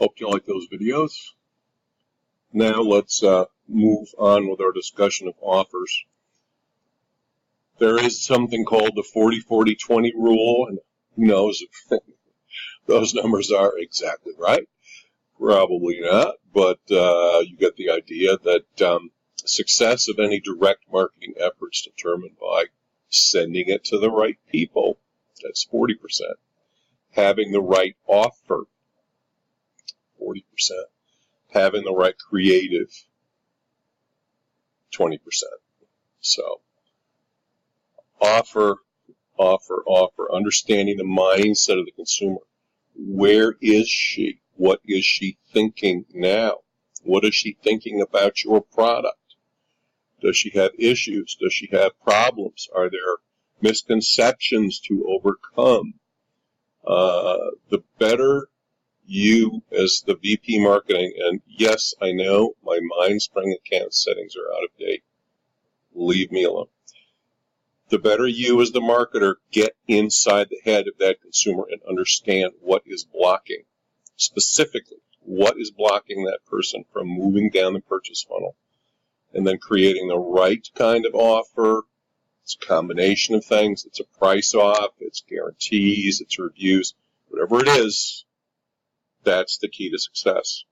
Hope you like those videos. Now let's move on with our discussion of offers. There is something called the 40-40-20 rule, and who knows if those numbers are exactly right. Probably not, but you get the idea that success of any direct marketing effort is determined by sending it to the right people. That's 40%. Having the right offer, 40%. Having the right creative, 20%. So, offer, understanding the mindset of the consumer. Where is she? What is she thinking now? What is she thinking about your product? Does she have issues? Does she have problems? Are there misconceptions to overcome? The better you as the VP marketing, and yes, I know my MindSpring account settings are out of date. Leave me alone. The better you as the marketer get inside the head of that consumer and understand what is blocking. Specifically, what is blocking that person from moving down the purchase funnel, and then creating the right kind of offer. It's a combination of things. It's a price off, it's guarantees, it's reviews, whatever it is, that's the key to success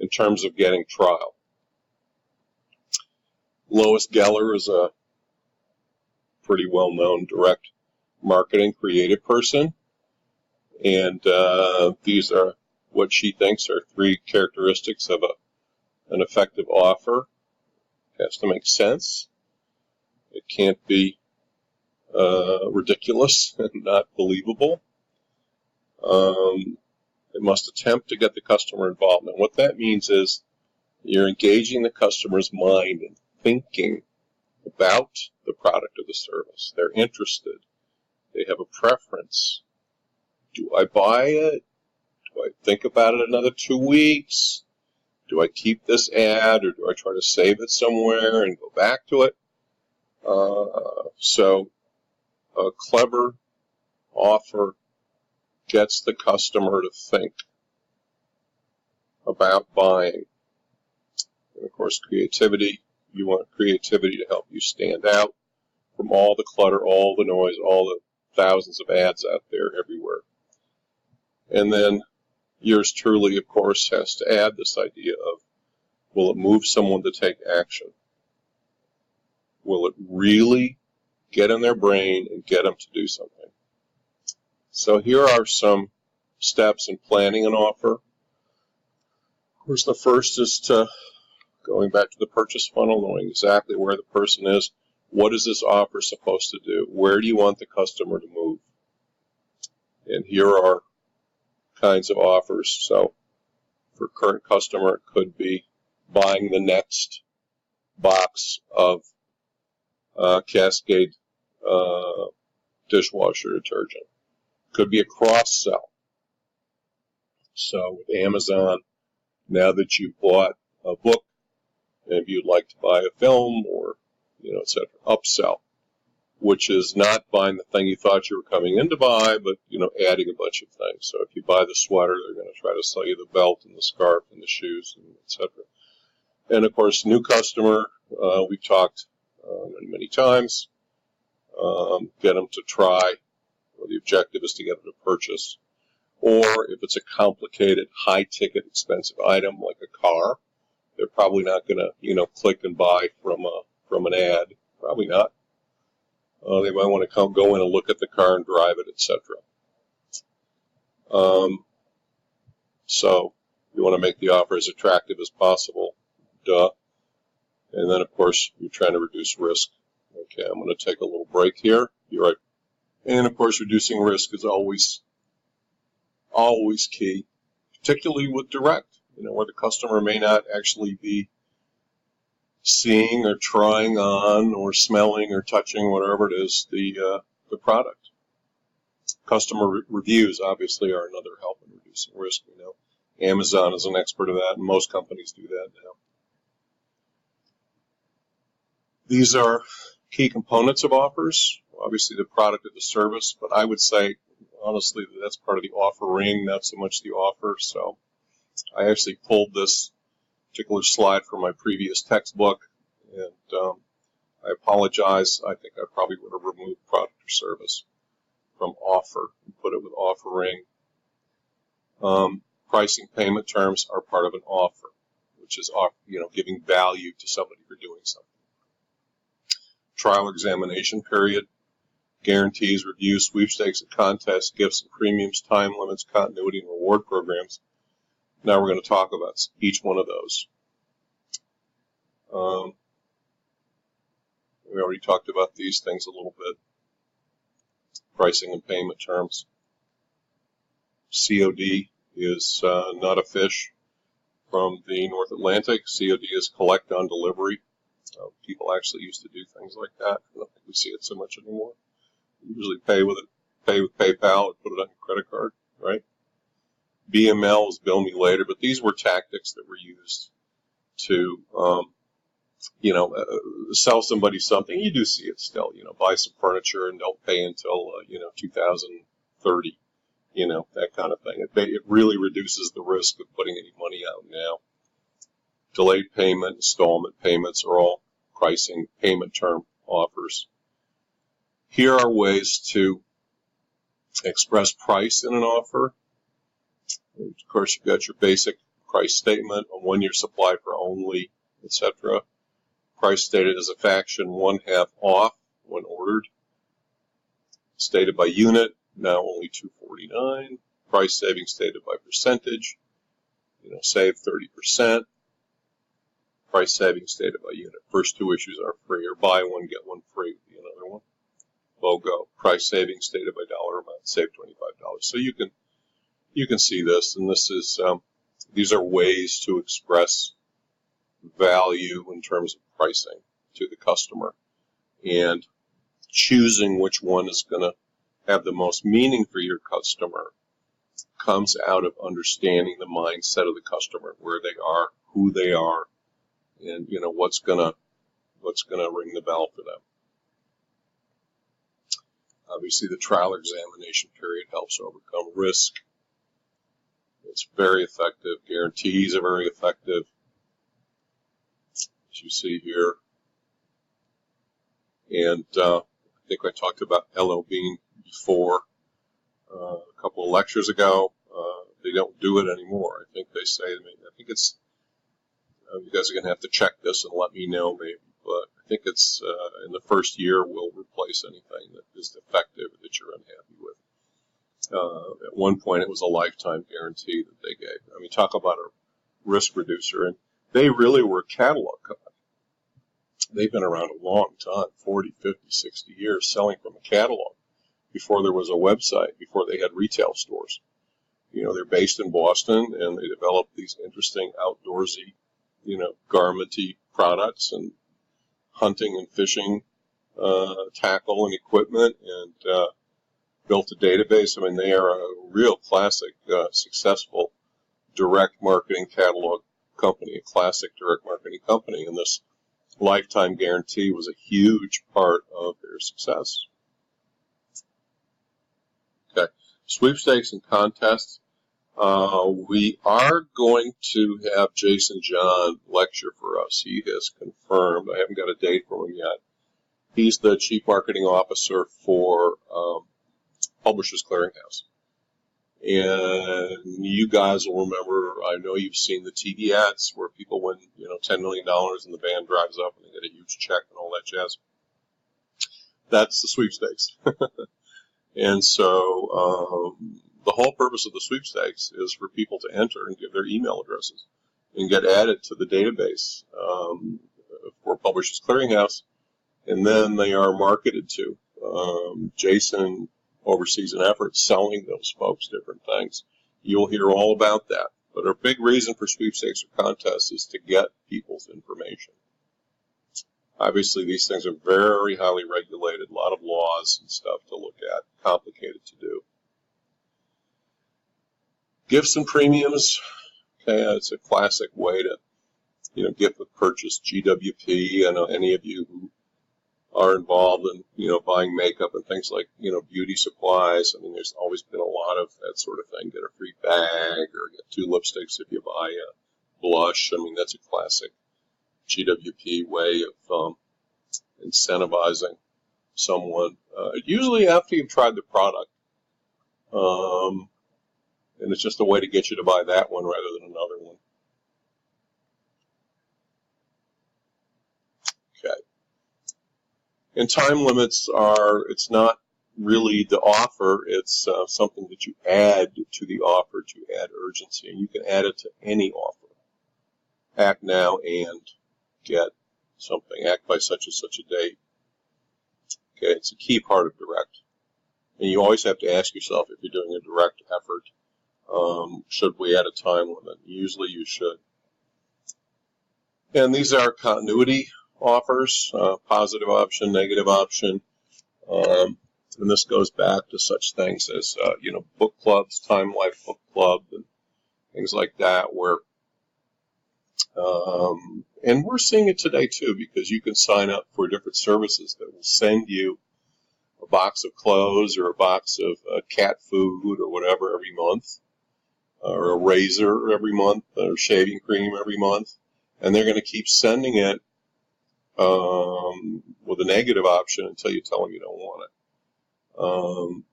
in terms of getting trial. Lois Geller is a pretty well-known direct marketing creative person, and these are what she thinks are 3 characteristics of an effective offer. It has to make sense. It can't be ridiculous and not believable. It must attempt to get the customer involvement. What that means is you're engaging the customer's mind and thinking about the product or the service. They're interested. They have a preference. Do I buy it? Do I think about it another 2 weeks? Do I keep this ad, or do I try to save it somewhere and go back to it? So a clever offer gets the customer to think about buying. And of course, creativity. You want creativity to help you stand out from all the clutter, all the noise, all the thousands of ads out there everywhere. And then yours truly, of course, has to add this idea of, will it move someone to take action? Will it really get in their brain and get them to do something? So here are some steps in planning an offer. Of course, the first is to, going back to the purchase funnel, knowing exactly where the person is. What is this offer supposed to do? Where do you want the customer to move? And here are kinds of offers. So for current customer, it could be buying the next box of Cascade dishwasher detergent. Could be a cross-sell. So with Amazon, now that you've bought a book, maybe you'd like to buy a film or, etc. Upsell, which is not buying the thing you thought you were coming in to buy, but, adding a bunch of things. So if you buy the sweater, they're going to try to sell you the belt and the scarf and the shoes, and etc. And of course, new customer, we've talked many times. Get them to try. Well, the objective is to get them to purchase. Or if it's a complicated, high-ticket, expensive item like a car, they're probably not going to, click and buy from an ad. Probably not. They might want to go in and look at the car and drive it, etc. So you want to make the offer as attractive as possible. Duh. And then, of course, you're trying to reduce risk. Okay, I'm going to take a little break here. You're right. And, of course, reducing risk is always key, particularly with direct, where the customer may not actually be seeing or trying on or smelling or touching, whatever it is, the product. Customer reviews, obviously, are another help in reducing risk. Amazon is an expert of that, and most companies do that now. These are key components of offers, obviously the product or the service, but I would say, honestly, that's part of the offer ring, not so much the offer. So I actually pulled this particular slide from my previous textbook, and I apologize. I think I probably would have removed product or service from offer and put it with offering. Pricing payment terms are part of an offer, which is giving value to somebody for doing something. Trial examination period, guarantees, reviews, sweepstakes and contests, gifts and premiums, time limits, continuity, and reward programs. Now we're going to talk about each one of those. We already talked about these things a little bit. Pricing and payment terms. COD is not a fish from the North Atlantic. COD is collect on delivery. People actually used to do things like that. I don't think we see it so much anymore. You usually pay with PayPal or put it on your credit card, right? BML is bill me later, but these were tactics that were used to, sell somebody something. You do see it still, buy some furniture and don't pay until, 2030, that kind of thing. It really reduces the risk of putting any money out now. Delayed payment, installment payments are all pricing payment term offers. Here are ways to express price in an offer. Of course, you've got your basic price statement, a 1-year supply for only, etc. Price stated as a fraction, 1/2 off when ordered. Stated by unit, now only $2.49. Price saving stated by percentage, save 30%. Price saving stated by unit. First two issues are free, or buy one, get one free would be another one. Logo. Price saving stated by dollar amount, save $25. So you can see this, and this is these are ways to express value in terms of pricing to the customer, and choosing which one is going to have the most meaning for your customer comes out of understanding the mindset of the customer, where they are, who they are, and what's gonna ring the bell for them. Obviously, the trial examination period helps overcome risk. It's very effective. Guarantees are very effective, as you see here. And I think I talked about LL Bean before a couple of lectures ago. They don't do it anymore. I think they say to me, I think it's, you guys are going to have to check this and let me know maybe, but I think it's in the first year we'll replace anything that is defective that you're unhappy with. At one point it was a lifetime guarantee that they gave. I mean, talk about a risk reducer, and they really were a catalog company. They've been around a long time, 40, 50, 60 years, selling from a catalog before there was a website, before they had retail stores. They're based in Boston, and they developed these interesting outdoorsy, garmenty products and hunting and fishing tackle and equipment, and built a database. I mean, they are a real classic, successful direct marketing catalog company, a classic direct marketing company, and this lifetime guarantee was a huge part of their success. Okay, sweepstakes and contests. We are going to have Jason John lecture for us. He has confirmed. I haven't got a date for him yet. He's the Chief Marketing Officer for Publishers Clearinghouse. And you guys will remember, I know you've seen the TV ads where people win, $10 million and the van drives up and they get a huge check and all that jazz. That's the sweepstakes. And so the whole purpose of the sweepstakes is for people to enter and give their email addresses and get added to the database for Publishers Clearinghouse, and then they are marketed to. Jason oversees an effort selling those folks different things. You'll hear all about that. But our big reason for sweepstakes or contests is to get people's information. Obviously, these things are very highly regulated, a lot of laws and stuff to look at, complicated to do. Gifts and premiums. Okay, it's a classic way to, gift with purchase, GWP. I know any of you who are involved in, buying makeup and things like, beauty supplies. I mean, there's always been a lot of that sort of thing. Get a free bag or get 2 lipsticks if you buy a blush. I mean, that's a classic GWP way of incentivizing someone, usually after you've tried the product. And it's just a way to get you to buy that one rather than another one. Okay. And time limits it's not really the offer, it's something that you add to the offer to add urgency. And you can add it to any offer. Act now and get something. Act by such and such a date. Okay, it's a key part of direct. And you always have to ask yourself if you're doing a direct effort, should we add a time limit? Usually you should. And these are continuity offers, positive option, negative option. And this goes back to such things as, book clubs, Time Life Book Club, and things like that, where, and we're seeing it today too, because you can sign up for different services that will send you a box of clothes or a box of cat food or whatever every month, or a razor every month, or shaving cream every month, and they're going to keep sending it with a negative option until you tell them you don't want it.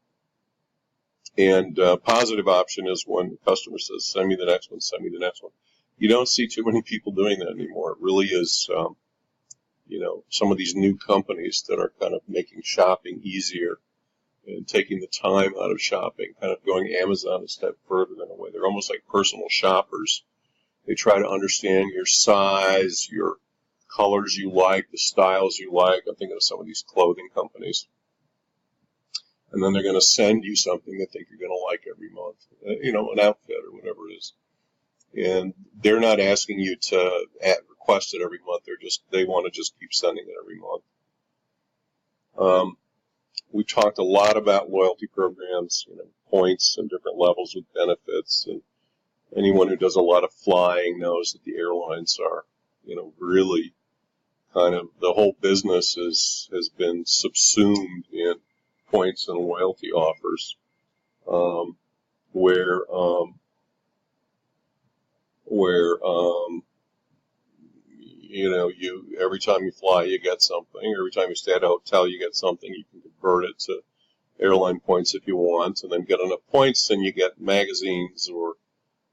And positive option is when the customer says, send me the next one, send me the next one. You don't see too many people doing that anymore. It really is, some of these new companies that are kind of making shopping easier and taking the time out of shopping, kind of going Amazon a step further in a way. They're almost like personal shoppers. They try to understand your size, your colors you like, the styles you like. I'm thinking of some of these clothing companies. And then they're going to send you something they think you're going to like every month, an outfit or whatever it is. And they're not asking you to request it every month. They want to just keep sending it every month. We talked a lot about loyalty programs, points and different levels with benefits. And anyone who does a lot of flying knows that the airlines are, really kind of, the whole business has been subsumed in points and loyalty offers, where you every time you fly you get something. Every time you stay at a hotel you get something. You can convert it to airline points if you want, and then get enough points and you get magazines or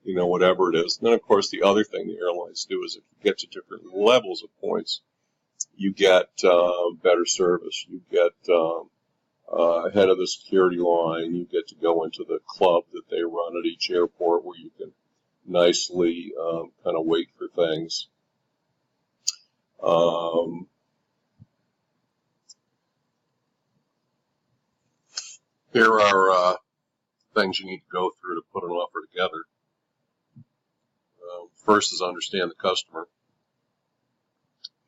whatever it is. And then of course the other thing the airlines do is if you get to different levels of points, you get better service. You get ahead of the security line. You get to go into the club that they run at each airport where you can nicely kind of wait for things. Here are things you need to go through to put an offer together. First is understand the customer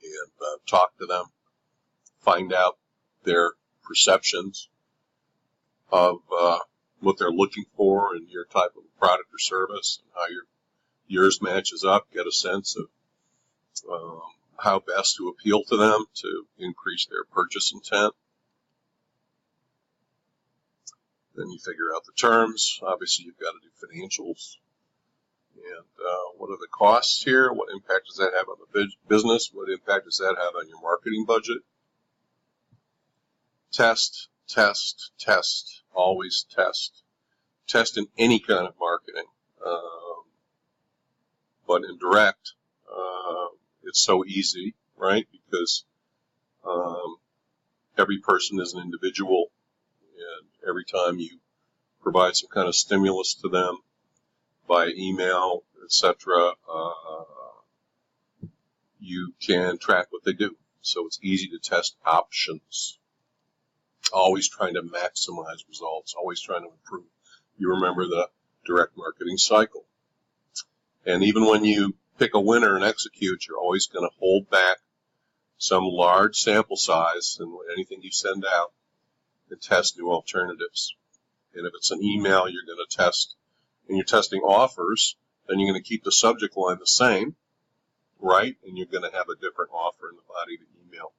and talk to them, find out their perceptions of what they're looking for in your type of product or service and how yours matches up. Get a sense of how best to appeal to them to increase their purchase intent. Then you figure out the terms. Obviously, you've got to do financials. And what are the costs here? What impact does that have on the business? What impact does that have on your marketing budget? Test, test, test. Always test. Test in any kind of marketing. But in direct, it's so easy, right? Because every person is an individual, and every time you provide some kind of stimulus to them by email, etc., you can track what they do. So it's easy to test options. Always trying to maximize results, always trying to improve. You remember the direct marketing cycle. And even when you pick a winner and execute, you're always going to hold back some large sample size in anything you send out and test new alternatives. And if it's an email, you're going to test, and you're testing offers, then you're going to keep the subject line the same, right? And you're going to have a different offer in the body of the email.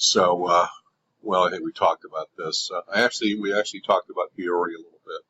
So, well, I think we talked about this. We actually talked about Peoria a little bit.